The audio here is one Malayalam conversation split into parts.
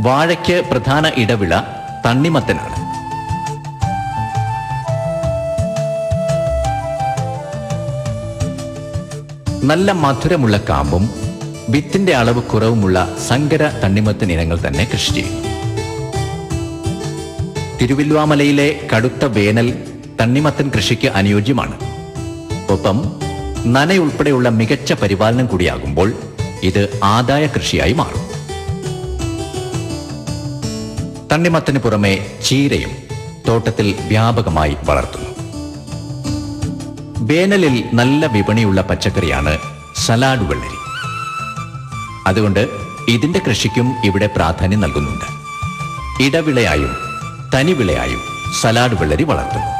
വാഴയ്ക്ക് പ്രധാന ഇടവിള തണ്ണിമത്തനാണ്. നല്ല മധുരമുള്ള കാമ്പും വിത്തിന്റെ അളവ് കുറവുമുള്ള സങ്കര തണ്ണിമത്തൻ ഇനങ്ങൾ തന്നെ കൃഷി ചെയ്യുന്നു. തിരുവില്വാമലയിലെ കടുത്ത വേനൽ തണ്ണിമത്തൻ കൃഷിക്ക് അനുയോജ്യമാണ്. ഒപ്പം നനയുൾപ്പെടെയുള്ള മികച്ച പരിപാലനം കൂടിയാകുമ്പോൾ ഇത് ആദായ കൃഷിയായി മാറും. തണ്ണിമത്തന് പുറമെ ചീരയും തോട്ടത്തിൽ വ്യാപകമായി വളർത്തുന്നു. വേനലിൽ നല്ല വിപണിയുള്ള പച്ചക്കറിയാണ് സലാഡ് വെള്ളരി. അതുകൊണ്ട് ഇതിന്റെ കൃഷിക്കും ഇവിടെ പ്രാധാന്യം നൽകുന്നുണ്ട്. ഇടവിളയായും തനിവിളയായും സലാഡ് വെള്ളരി വളർത്തുന്നു.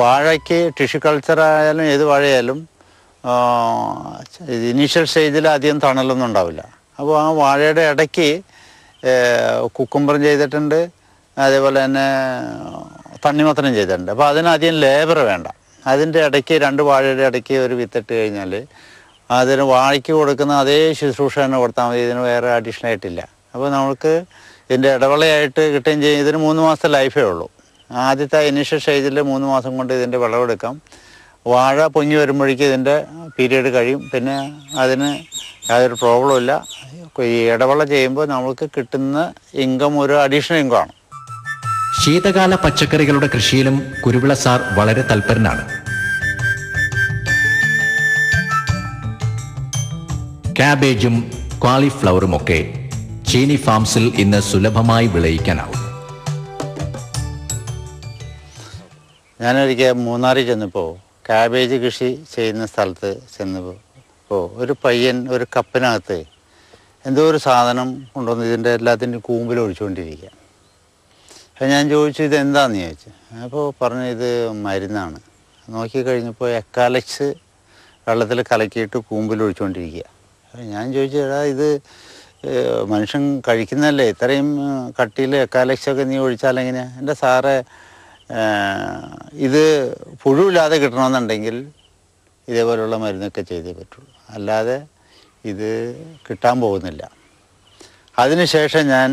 വാഴയ്ക്ക് ടിഷ്യൂ കൾച്ചർ ആയാലും ഏത് വാഴയായാലും ഇനീഷ്യൽ സ്റ്റേജിൽ അധികം തണലൊന്നും ഉണ്ടാവില്ല. അപ്പോൾ ആ വാഴയുടെ ഇടയ്ക്ക് കുക്കുംബറും ചെയ്തിട്ടുണ്ട്, അതേപോലെ തന്നെ തണ്ണിമത്തനും ചെയ്തിട്ടുണ്ട്. അപ്പോൾ അതിനധികം ലേബർ വേണ്ട. അതിൻ്റെ ഇടയ്ക്ക് രണ്ട് വാഴയുടെ ഇടയ്ക്ക് ഒരു വിത്തിട്ട് കഴിഞ്ഞാൽ അതിന് വാഴയ്ക്ക് കൊടുക്കുന്ന അതേ ശുശ്രൂഷ തന്നെ കൊടുത്താൽ മതി. ഇതിന് വേറെ അഡീഷണൽ ആയിട്ടില്ല. അപ്പോൾ നമുക്ക് ഇതിൻ്റെ ഇടവിളയായിട്ട് കിട്ടുകയും ചെയ്യും. ഇതിന് 3 മാസത്തെ ലൈഫേ ഉള്ളൂ. ആദ്യത്തെ ഇനീഷ്യൽ സ്റ്റേജിൽ 3 മാസം കൊണ്ട് ഇതിൻ്റെ വിളവെടുക്കാം. വാഴ പൊങ്ങി വരുമ്പോഴേക്കും ഇതിൻ്റെ പീരീഡ് കഴിയും. പിന്നെ അതിന് യാതൊരു പ്രോബ്ലം ഇല്ല. ഈ ഇടവിള ചെയ്യുമ്പോൾ നമുക്ക് കിട്ടുന്ന ഇൻകം ഒരു അഡീഷണൽ ഇൻകം ആണ്. ശീതകാല പച്ചക്കറികളുടെ കൃഷിയിലും കുരുവിള സാർ വളരെ തൽപരനാണ്. കാബേജും കാളിഫ്ലവറും ഒക്കെ ചീനി ഫാംസിൽ ഇന്ന് സുലഭമായി വിളയിക്കാനാവും. ഞാനൊരിക്കൽ മൂന്നാറിൽ ചെന്നപ്പോൾ കാബേജ് കൃഷി ചെയ്യുന്ന സ്ഥലത്ത് ചെന്നപ്പോൾ ഒരു പയ്യൻ ഒരു കപ്പിനകത്ത് എന്തോ ഒരു സാധനം കൊണ്ടുവന്ന് ഇതിൻ്റെ എല്ലാത്തിൻ്റെയും കൂമ്പിൽ ഒഴിച്ചുകൊണ്ടിരിക്കുക. അപ്പോൾ ഞാൻ ചോദിച്ചു ഇതെന്താണെന്ന് ചോദിച്ചു. അപ്പോൾ പറഞ്ഞു ഇത് മരുന്നാണ്. നോക്കിക്കഴിഞ്ഞപ്പോൾ എക്കാലക്സ് വെള്ളത്തിൽ കലക്കിയിട്ട് കൂമ്പിൽ ഒഴിച്ചുകൊണ്ടിരിക്കുക. അപ്പോൾ ഞാൻ ചോദിച്ചു എടാ ഇത് മനുഷ്യൻ കഴിക്കുന്നതല്ലേ, ഇത്രയും കട്ടിയിൽ എക്കാലക്സൊക്കെ നീ ഒഴിച്ചാൽ എങ്ങനെയാണ്? എൻ്റെ സാറേ ഇത് പുഴുവില്ലാതെ കിട്ടണമെന്നുണ്ടെങ്കിൽ ഇതേപോലെയുള്ള മരുന്നൊക്കെ ചെയ്തേ പറ്റുള്ളൂ, അല്ലാതെ ഇത് കിട്ടാൻ പോകുന്നില്ല. അതിനുശേഷം ഞാൻ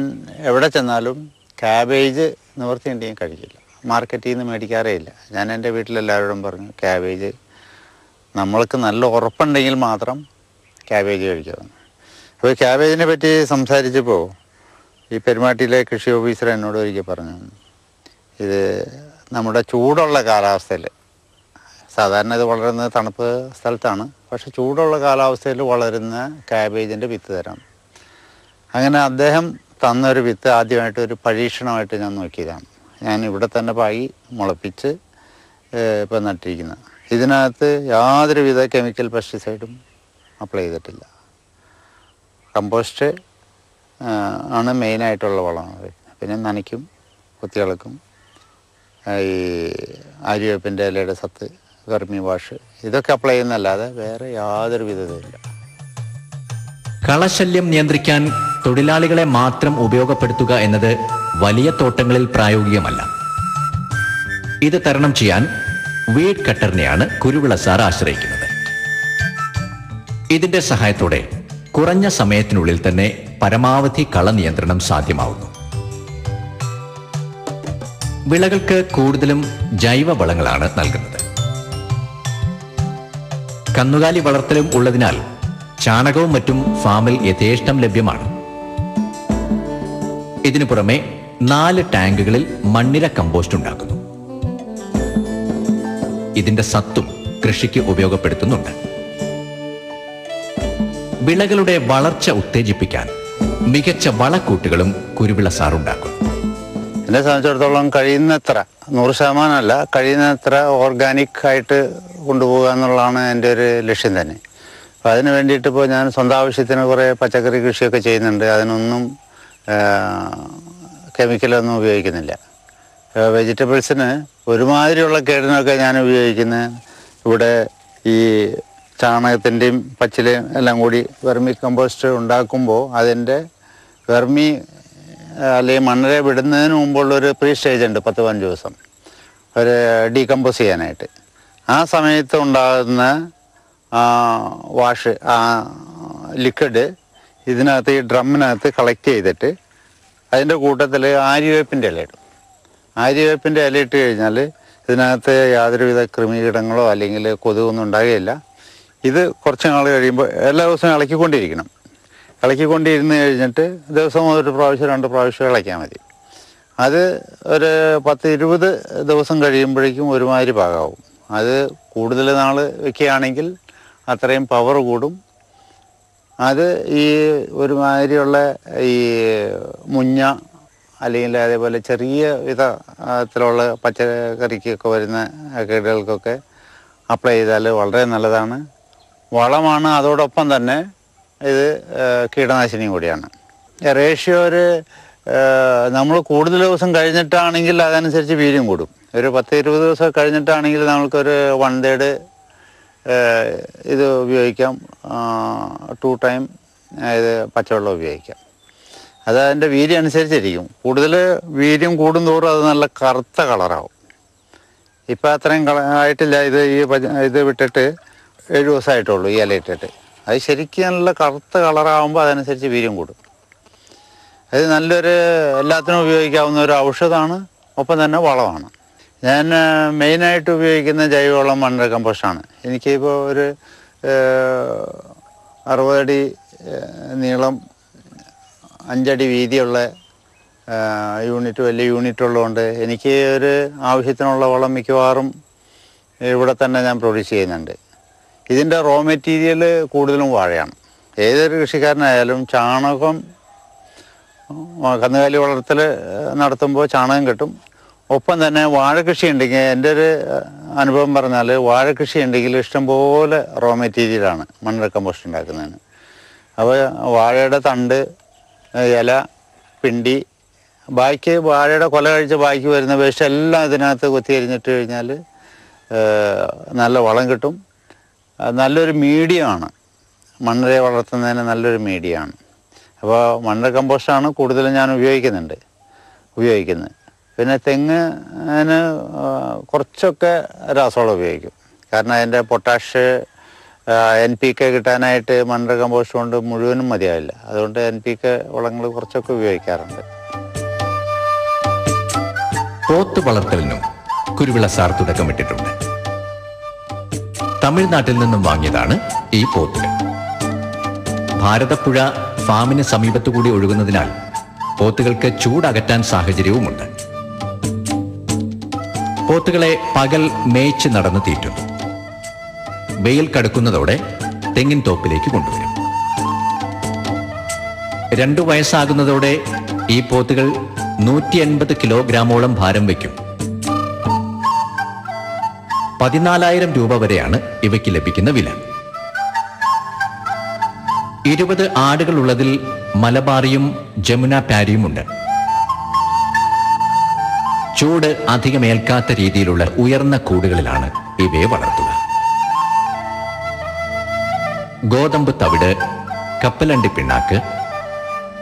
എവിടെ ചെന്നാലും ക്യാബേജ് നിവർത്തിയുണ്ടെങ്കിൽ കഴിക്കില്ല. മാർക്കറ്റിൽ നിന്ന് മേടിക്കാറേ ഇല്ല. ഞാൻ എൻ്റെ വീട്ടിലെല്ലാവരോടും പറഞ്ഞു ക്യാബേജ് നമ്മൾക്ക് നല്ല ഉറപ്പുണ്ടെങ്കിൽ മാത്രം ക്യാബേജ് കഴിക്കാമെന്ന്. അപ്പോൾ ക്യാബേജിനെ പറ്റി സംസാരിച്ചപ്പോൾ ഈ പെരുമാട്ടിയിലെ കൃഷി ഓഫീസർ എന്നോട് ഒരിക്കൽ പറഞ്ഞു ഇത് നമ്മുടെ ചൂടുള്ള കാലാവസ്ഥയിൽ, സാധാരണ ഇത് വളരുന്നത് തണുപ്പ് സ്ഥലത്താണ്, പക്ഷെ ചൂടുള്ള കാലാവസ്ഥയിൽ വളരുന്ന ക്യാബേജിൻ്റെ വിത്ത് തരാം. അങ്ങനെ അദ്ദേഹം തന്നൊരു വിത്ത് ആദ്യമായിട്ട് ഒരു പരീക്ഷണമായിട്ട് ഞാൻ നോക്കിയതാണ്. ഞാൻ ഇവിടെ തന്നെ പാകി മുളപ്പിച്ച് ഇപ്പം നട്ടിരിക്കുന്നത്. ഇതിനകത്ത് യാതൊരുവിധ കെമിക്കൽ പെസ്റ്റിസൈഡും അപ്ലൈ ചെയ്തിട്ടില്ല. കമ്പോസ്റ്റ് ആണ് മെയിനായിട്ടുള്ള വളം. പിന്നെ നനയ്ക്കും, കുത്തിയിളക്കും, ഈ ആര്യവേപ്പിൻ്റെ ഇലയുടെ സത്ത്, വെർമി വാഷ്, ഇതൊക്കെ അപ്ലൈ ചെയ്യുന്നല്ലാതെ വേറെ യാതൊരു വിധതയില്ല. കളശല്യം നിയന്ത്രിക്കാൻ തൊഴിലാളികളെ മാത്രം ഉപയോഗപ്പെടുത്തുക എന്നത് വലിയ തോട്ടങ്ങളിൽ പ്രായോഗികമല്ല. ഇത് തരണം ചെയ്യാൻ വീഡ് കട്ടറിനെയാണ് കുരുവിള സാർ ആശ്രയിക്കുന്നത്. ഇതിന്റെ സഹായത്തോടെ കുറഞ്ഞ സമയത്തിനുള്ളിൽ തന്നെ പരമാവധി കള നിയന്ത്രണം സാധ്യമാവുന്നു. വിളകൾക്ക് കൂടുതലും ജൈവ വളങ്ങളാണ് നൽകുന്നത്. കന്നുകാലി വളർത്തലും ഉള്ളതിനാൽ ചാണകവും മറ്റും ഫാമിൽ യഥേഷ്ടം ലഭ്യമാണ്. ഇതിനു പുറമെ 4 ടാങ്കുകളിൽ മണ്ണിര കമ്പോസ്റ്റ് ഉണ്ടാക്കുന്നു. ഇതിന്റെ സത്തും കൃഷിക്ക് ഉപയോഗപ്പെടുത്തുന്നുണ്ട്. വിളകളുടെ വളർച്ച ഉത്തേജിപ്പിക്കാൻ മികച്ച വളക്കൂട്ടുകളും കുരുവിള സാർ ഉണ്ടാക്കും. എന്നെ സംബന്ധിച്ചിടത്തോളം കഴിയുന്നത്ര 100% അല്ല, കഴിയുന്നത്ര ഓർഗാനിക് ആയിട്ട് കൊണ്ടുപോകുക എന്നുള്ളതാണ് എൻ്റെ ഒരു ലക്ഷ്യം തന്നെ. അപ്പോൾ അതിന് വേണ്ടിയിട്ട് ഇപ്പോൾ ഞാൻ സ്വന്തം ആവശ്യത്തിന് കുറേ പച്ചക്കറി കൃഷിയൊക്കെ ചെയ്യുന്നുണ്ട്. അതിനൊന്നും കെമിക്കലൊന്നും ഉപയോഗിക്കുന്നില്ല. വെജിറ്റബിൾസിന് ഒരുമാതിരിയുള്ള കേടിനൊക്കെ ഞാൻ ഉപയോഗിക്കുന്നത് ഇവിടെ ഈ ചാണകത്തിൻ്റെയും പച്ചിലയും എല്ലാം കൂടി വെർമി കമ്പോസ്റ്റ് ഉണ്ടാക്കുമ്പോൾ അതിൻ്റെ വെർമി അല്ലെങ്കിൽ മണ്ണിര വിടുന്നതിന് മുമ്പുള്ളൊരു പ്രീ സ്റ്റേജ് ഉണ്ട്, 10-15 ദിവസം ഒരു ഡീകമ്പോസ് ചെയ്യാനായിട്ട്. ആ സമയത്ത് ഉണ്ടാകുന്ന വാഷ്, ആ ലിക്വിഡ് ഇതിനകത്ത് ഈ ഡ്രമ്മിനകത്ത് കളക്ട് ചെയ്തിട്ട് അതിൻ്റെ കൂട്ടത്തിൽ ആര്യവേപ്പിൻ്റെ ഇല ഇടും. ആര്യവേപ്പിൻ്റെ ഇല ഇട്ട് കഴിഞ്ഞാൽ ഇതിനകത്ത് യാതൊരുവിധ കൃമികീടങ്ങളോ അല്ലെങ്കിൽ കൊതുകൊന്നും ഉണ്ടാകുകയില്ല. ഇത് കുറച്ച് നാൾ കഴിയുമ്പോൾ എല്ലാ ദിവസവും ഇളക്കിക്കൊണ്ടിരിക്കണം. ഇളക്കിക്കൊണ്ടിരുന്ന് കഴിഞ്ഞിട്ട് ദിവസം 1 പ്രാവശ്യം 2 പ്രാവശ്യം ഇളക്കിയാൽ മതി. അത് ഒരു 10-20 ദിവസം കഴിയുമ്പോഴേക്കും ഒരുമാതിരി പാകാവും. അത് കൂടുതൽ നാൾ വയ്ക്കുകയാണെങ്കിൽ അത്രയും പവർ കൂടും. അത് ഈ ഒരുമാതിരിയുള്ള ഈ മുഞ്ഞ അല്ലെങ്കിൽ അതേപോലെ ചെറിയ വിധത്തിലുള്ള പച്ചക്കറിക്കൊക്കെ വരുന്ന കീടകൾക്കൊക്കെ അപ്ലൈ ചെയ്താൽ വളരെ നല്ലതാണ്. വളമാണ്, അതോടൊപ്പം തന്നെ ഇത് കീടനാശിനിയും കൂടിയാണ്. റേഷ്യോ നമ്മൾ കൂടുതൽ ദിവസം കഴിഞ്ഞിട്ടാണെങ്കിൽ അതനുസരിച്ച് വീര്യം കൂടും. ഒരു 10-20 ദിവസം കഴിഞ്ഞിട്ടാണെങ്കിൽ നമ്മൾക്കൊരു 1/3 ഇത് ഉപയോഗിക്കാം. 2 ടൈം ഇത് പച്ചവെള്ളം ഉപയോഗിക്കാം. അത് അതിൻ്റെ വീര്യം അനുസരിച്ചിരിക്കും. കൂടുതൽ വീര്യം കൂടുന്തോറും അത് നല്ല കറുത്ത കളറാവും. ഇപ്പം അത്രയും ആയിട്ടില്ല. ഇത് വിട്ടിട്ട് 7 ദിവസമായിട്ടുള്ളൂ ഈ ഇല ഇട്ടിട്ട്. അത് ശരിക്കും നല്ല കറുത്ത കളറാകുമ്പോൾ അതനുസരിച്ച് വീര്യം കൂടും. അത് നല്ലൊരു എല്ലാത്തിനും ഉപയോഗിക്കാവുന്ന ഒരു ഔഷധമാണ്, ഒപ്പം തന്നെ വളമാണ്. ഞാൻ മെയിനായിട്ട് ഉപയോഗിക്കുന്ന ജൈവവളം മണ്ണിര കമ്പോസ്റ്റാണ്. എനിക്കിപ്പോൾ ഒരു 60 അടി നീളം 5 അടി വീതിയുള്ള വലിയ യൂണിറ്റ് ഉള്ളതുകൊണ്ട് എനിക്ക് ഒരു ആവശ്യത്തിനുള്ള വളം മിക്കവാറും ഇവിടെ തന്നെ ഞാൻ പ്രൊഡ്യൂസ് ചെയ്യുന്നുണ്ട്. ഇതിൻ്റെ റോ മെറ്റീരിയൽ കൂടുതലും വാഴയാണ്. ഏതൊരു കൃഷിക്കാരനായാലും ചാണകം, കന്നുകാലി വളർത്തൽ നടത്തുമ്പോൾ ചാണകം കിട്ടും. ഒപ്പം തന്നെ വാഴ കൃഷി ഉണ്ടെങ്കിൽ, എൻ്റെ ഒരു അനുഭവം പറഞ്ഞാൽ വാഴ കൃഷി ഉണ്ടെങ്കിൽ ഇഷ്ടംപോലെ റോ മെറ്റീരിയലാണ് മണ്ണിര കമ്പോസ്റ്റ് ഉണ്ടാക്കുന്നതിന്. അപ്പോൾ വാഴയുടെ തണ്ട്, ഇല, പിണ്ടി, ബാക്കി വാഴയുടെ കൊല കഴിച്ച് ബാക്കി വരുന്ന വേസ്റ്റ് എല്ലാം ഇതിനകത്ത് കൊത്തിയരിഞ്ഞിട്ട് കഴിഞ്ഞാൽ നല്ല വളം കിട്ടും. നല്ലൊരു മീഡിയമാണ്, മണ്ണിരയെ വളർത്തുന്നതിന് നല്ലൊരു മീഡിയമാണ്. അപ്പോൾ മണ്ണിര കമ്പോസ്റ്റാണ് കൂടുതലും ഞാൻ ഉപയോഗിക്കുന്നത്. പിന്നെ തെങ്ങിന് കുറച്ചൊക്കെ രാസവളം ഉപയോഗിക്കും. കാരണം അതിൻ്റെ പൊട്ടാഷ് NPK കിട്ടാനായിട്ട് മണ്ണിര കമ്പോസ്റ്റ് കൊണ്ട് മുഴുവനും മതിയാവില്ല. അതുകൊണ്ട് NPK വളങ്ങൾ കുറച്ചൊക്കെ ഉപയോഗിക്കാറുണ്ട്. പോത്ത് വളർത്തലിനും കുരുവിള സാർ തുടക്കമിട്ടിട്ടുണ്ട്. തമിഴ്നാട്ടിൽ നിന്നും വാങ്ങിയതാണ് ഈ പോത്തുകൾ. ഭാരതപ്പുഴ ഫാമിന് സമീപത്തുകൂടി ഒഴുകുന്നതിനാൽ പോത്തുകൾക്ക് ചൂടകറ്റാൻ സാഹചര്യവുമുണ്ട്. പോത്തുകളെ പകൽ മേയ്ച്ച് നടന്ന് തീറ്റുന്നു. വെയിൽ കടുക്കുന്നതോടെ തെങ്ങിൻ തോപ്പിലേക്ക് കൊണ്ടുവരും. 2 വയസ്സാകുന്നതോടെ ഈ പോത്തുകൾ 180 കിലോഗ്രാമോളം ഭാരം വയ്ക്കും. 14,000 രൂപ വരെയാണ് ഇവയ്ക്ക് ലഭിക്കുന്ന വില. 20 ആടുകളുള്ളതിൽ മലബാറിയും ജമുന പാരിയുമുണ്ട്. ചൂട് അധികമേൽക്കാത്ത രീതിയിലുള്ള ഉയർന്ന കൂടുകളിലാണ് ഇവയെ വളർത്തുക. ഗോതമ്പ് തവിട്, കപ്പലണ്ടി പിണ്ണാക്ക്,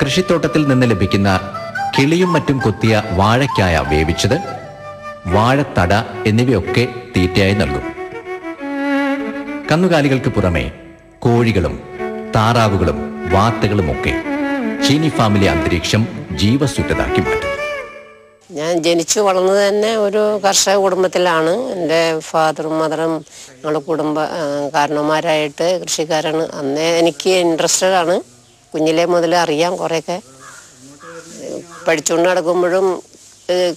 കൃഷിത്തോട്ടത്തിൽ നിന്ന് ലഭിക്കുന്ന കിളിയും മറ്റും കൊത്തിയ വാഴയ്ക്കായ വേവിച്ചത്, വാഴത്തട എന്നിവയൊക്കെ തീറ്റയായി നൽകും. കന്നുകാലികൾക്ക് പുറമെ കോഴികളും താറാവുകളും വാത്തുകളുമൊക്കെ ചീനി ഫാമിലെ അന്തരീക്ഷം ജീവസുറ്റതാക്കി മാറ്റും. ഞാൻ ജനിച്ചു വളർന്നത് തന്നെ ഒരു കർഷക കുടുംബത്തിലാണ്. എൻ്റെ ഫാദറും മദറും ഞങ്ങളുടെ കാരണവന്മാരായിട്ട് കൃഷിക്കാരാണ്. അന്നേ എനിക്ക് ഇൻട്രസ്റ്റഡ് ആണ്. കുഞ്ഞിലേ മുതൽ അറിയാം. കുറേയൊക്കെ പഠിച്ചുകൊണ്ട് നടക്കുമ്പോഴും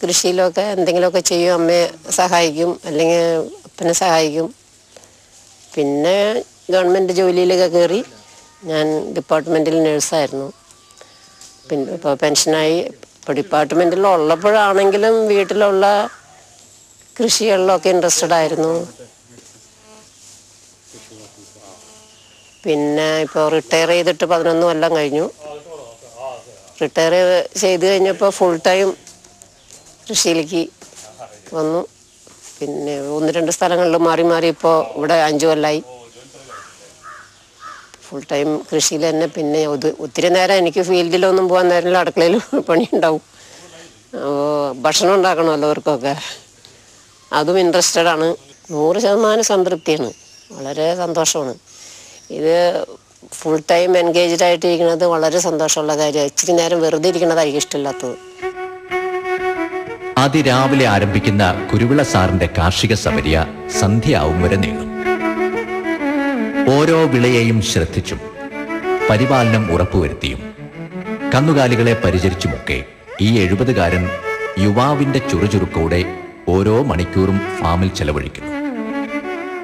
കൃഷിയിലൊക്കെ എന്തെങ്കിലുമൊക്കെ ചെയ്യും. അമ്മയെ സഹായിക്കും, അല്ലെങ്കിൽ അപ്പനെ സഹായിക്കും. പിന്നെ ഗവൺമെൻറ് ജോലിയിലൊക്കെ കയറി. ഞാൻ ഡിപ്പാർട്ട്മെൻറ്റിൽ നഴ്സായിരുന്നു. പിന്നെ ഇപ്പോൾ പെൻഷനായി. ഇപ്പോൾ ഡിപ്പാർട്ട്മെൻറ്റിൽ ഉള്ളപ്പോഴാണെങ്കിലും വീട്ടിലുള്ള കൃഷികളിലൊക്കെ ഇൻട്രസ്റ്റഡ് ആയിരുന്നു. പിന്നെ ഇപ്പോൾ റിട്ടയർ ചെയ്തിട്ട് 11 കൊല്ലം കഴിഞ്ഞു. റിട്ടയർ ചെയ്ത് കഴിഞ്ഞപ്പോൾ ഫുൾ ടൈം കൃഷിയിലേക്ക് വന്നു. പിന്നെ 1-2 സ്ഥലങ്ങളിൽ മാറി മാറി ഇപ്പോൾ ഇവിടെ 5 കൊല്ലമായി ഫുൾ ടൈം കൃഷിയിൽ തന്നെ. പിന്നെ ഒത്തിരി നേരം എനിക്ക് ഫീൽഡിലൊന്നും പോകാൻ നേരമില്ല. അടുക്കളയിൽ പണിയുണ്ടാവും. ഭക്ഷണം ഉണ്ടാക്കണമല്ലോ അവർക്കൊക്കെ. അതും ഇൻട്രസ്റ്റഡ് ആണ്. 100% സംതൃപ്തിയാണ്. വളരെ സന്തോഷമാണ്. ഇത് ഫുൾ ടൈം എൻഗേജ്ഡ് ആയിട്ടിരിക്കുന്നത് വളരെ സന്തോഷമുള്ള കാര്യമാണ്. ഇച്ചിരി നേരം വെറുതെ ഇരിക്കണതായിരിക്കും ഇഷ്ടമില്ലാത്തത്. അതിരാവിലെ ആരംഭിക്കുന്ന കുരുവിള സാറിന്റെ കാർഷിക സപര്യ സന്ധ്യയാവും വരെ നീളും. ഓരോ വിളയെയും ശ്രദ്ധിച്ചും പരിപാലനം ഉറപ്പുവരുത്തിയും കന്നുകാലികളെ പരിചരിച്ചുമൊക്കെ ഈ 70-കാരൻ യുവാവിന്റെ ചുറുചുറുക്കോടെ ഓരോ മണിക്കൂറും ഫാമിൽ ചെലവഴിക്കുന്നു.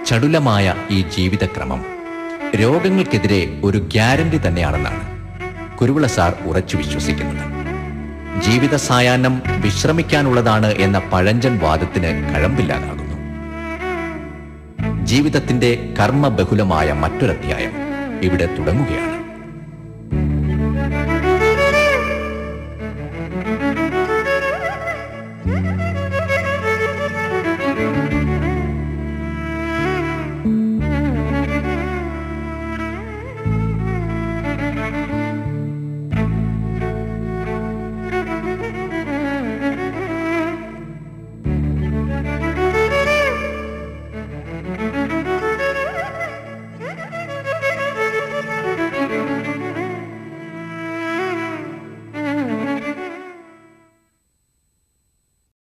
ചടുലമായ ഈ ജീവിതക്രമം രോഗങ്ങൾക്കെതിരെ ഒരു ഗ്യാരണ്ടി തന്നെയാണെന്നാണ് കുരുവിള സാർ ഉറച്ചു വിശ്വസിക്കുന്നത്. ജീവിത സായാഹ്നം വിശ്രമിക്കാനുള്ളതാണ് എന്ന പഴഞ്ചൻ വാദത്തിന് കഴമ്പില്ലാതാകുന്നു. ജീവിതത്തിന്റെ കർമ്മബഹുലമായ മറ്റൊരധ്യായം ഇവിടെ തുടങ്ങുകയാണ്.